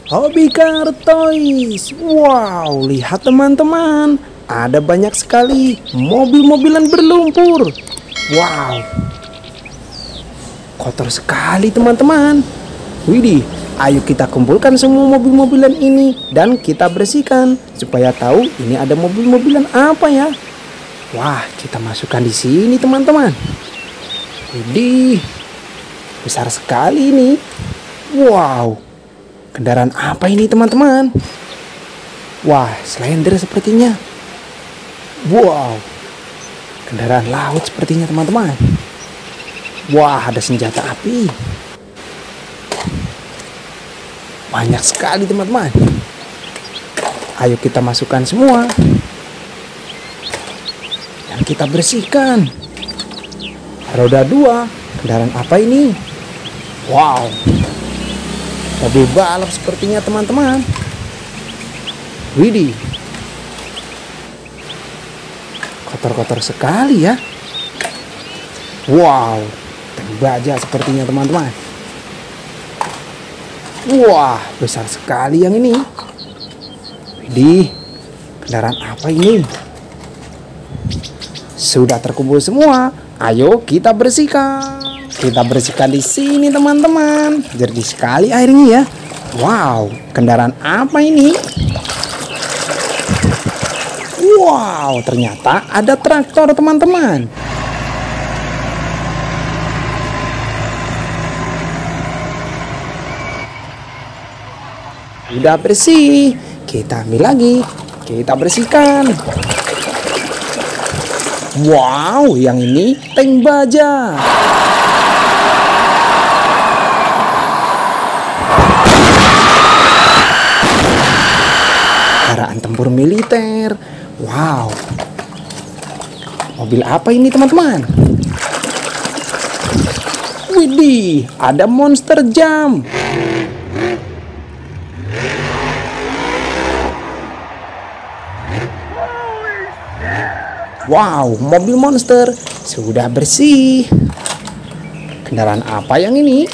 Hobi Car Toys. Wow, lihat teman-teman, ada banyak sekali mobil-mobilan berlumpur. Wow, kotor sekali teman-teman. Widih, ayo kita kumpulkan semua mobil-mobilan ini dan kita bersihkan supaya tahu ini ada mobil-mobilan apa ya. Wah, kita masukkan di sini teman-teman. Widih, besar sekali ini. Wow, kendaraan apa ini teman-teman? Wah, Slender sepertinya. Wow, kendaraan laut sepertinya teman-teman. Wah, ada senjata api. Banyak sekali teman-teman. Ayo kita masukkan semua dan kita bersihkan. Roda 2, kendaraan apa ini? Wow, mobil balap sepertinya teman-teman. Widih, kotor-kotor sekali ya. Wow, tank baja sepertinya teman-teman. Wah, besar sekali yang ini. Widih, kendaraan apa ini? Sudah terkumpul semua. Ayo kita bersihkan. Kita bersihkan di sini teman-teman. Jernih sekali airnya ya. Wow, kendaraan apa ini? Wow, ternyata ada traktor teman-teman. Udah bersih, kita ambil lagi, kita bersihkan. Wow, yang ini tank baja. Kendaraan tempur militer. Wow, mobil apa ini teman-teman? Widih, ada monster jam. Wow, mobil monster sudah bersih. Kendaraan apa yang ini?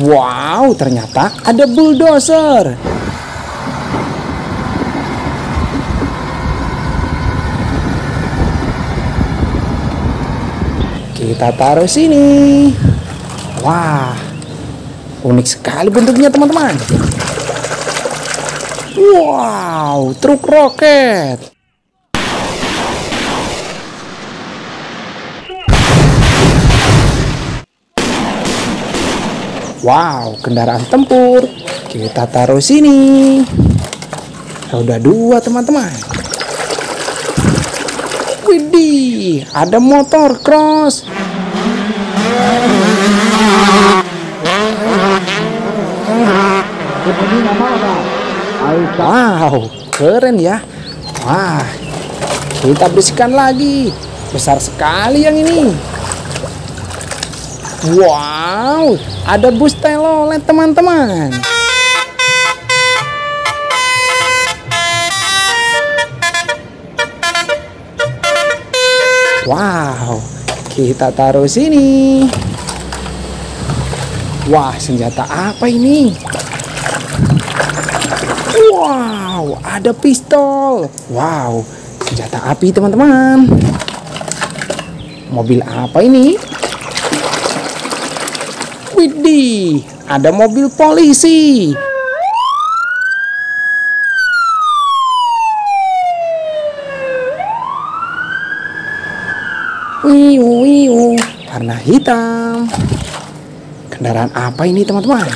Wow, ternyata ada bulldozer. Kita taruh sini. Wah, unik sekali bentuknya teman-teman. Wow, truk roket. Wow, kendaraan tempur. Kita taruh sini. Roda 2 teman-teman. Widih, ada motor cross. Wow, keren ya. Wah, kita bersihkan lagi. Besar sekali yang ini. Wow, ada bus telolet teman-teman. Wow, kita taruh sini. Wah, senjata apa ini? Wow, ada pistol. Wow, senjata api teman-teman. Mobil apa ini? Widih, ada mobil polisi. Wiu, warna hitam. Kendaraan apa ini teman-teman?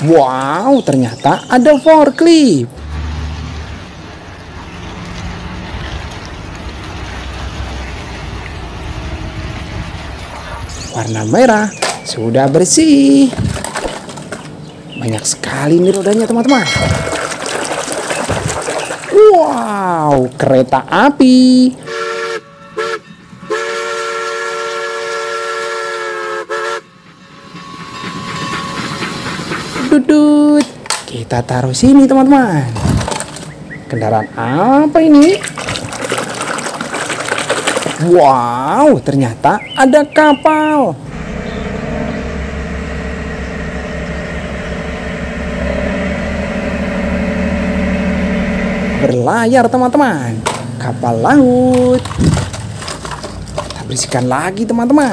Wow, ternyata ada forklift. Warna merah, sudah bersih. Banyak sekali nih rodanya teman-teman. Wow, kereta api. Dudut, kita taruh sini teman-teman. Kendaraan apa ini? Wow, ternyata ada kapal. layar teman-teman. Kapal laut. Kita bersihkan lagi teman-teman.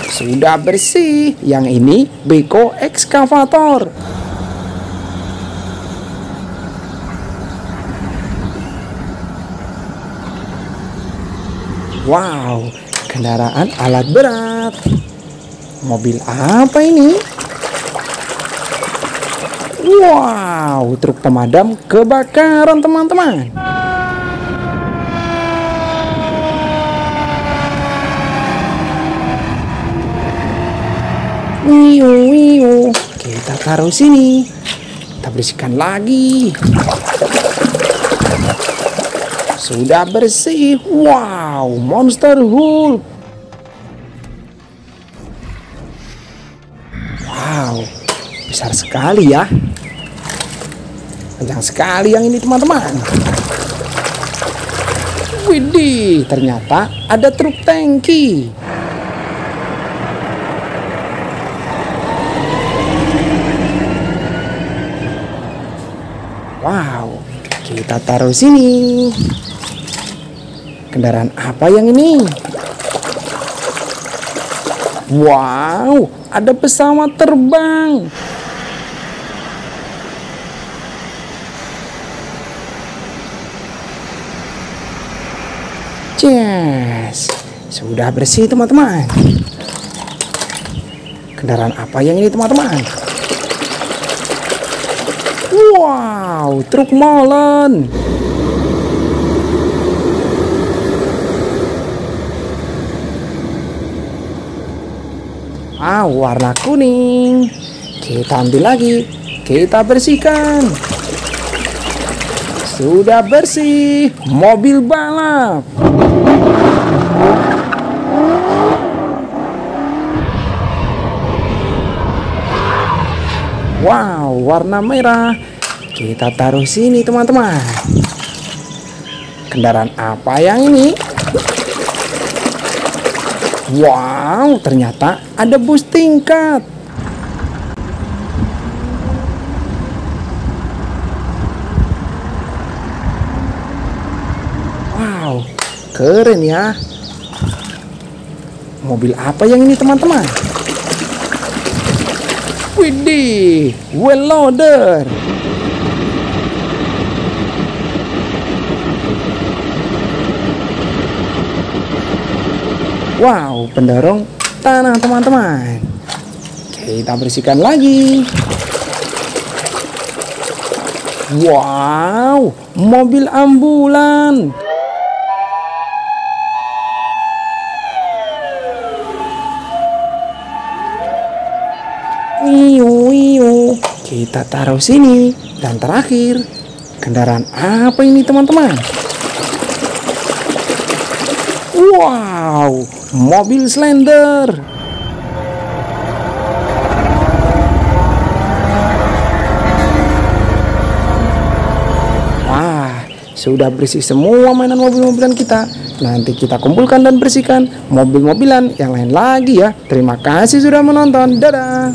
Sudah bersih. Yang ini beko ekskavator. Wow, kendaraan alat berat. Mobil apa ini? Wow, truk pemadam kebakaran teman-teman. Wiu, kita taruh sini. Kita bersihkan lagi. Sudah bersih. Wow, Monster Hulk. Wow, besar sekali ya. Panjang sekali yang ini teman-teman. Widih, ternyata ada truk tangki. Wow, kita taruh sini. Kendaraan apa yang ini? Wow, ada pesawat terbang. Yes, sudah bersih teman-teman. Kendaraan apa yang ini teman-teman? Wow, truk molen. Warna kuning. Kita ambil lagi. Kita bersihkan. Sudah bersih. Mobil balap. Wow, warna merah. Kita taruh sini teman-teman. Kendaraan apa yang ini? Wow, ternyata ada bus tingkat. Wow, keren ya. Mobil apa yang ini teman-teman? Widih, well loader. Wow, pendorong tanah teman-teman. Kita bersihkan lagi. Wow, mobil ambulan. Wiu. Kita taruh sini. Dan terakhir, kendaraan apa ini teman-teman? Wow, mobil Slender. Wah, sudah bersih semua mainan mobil-mobilan kita. Nanti kita kumpulkan dan bersihkan mobil-mobilan yang lain lagi ya. Terima kasih sudah menonton. Dadah.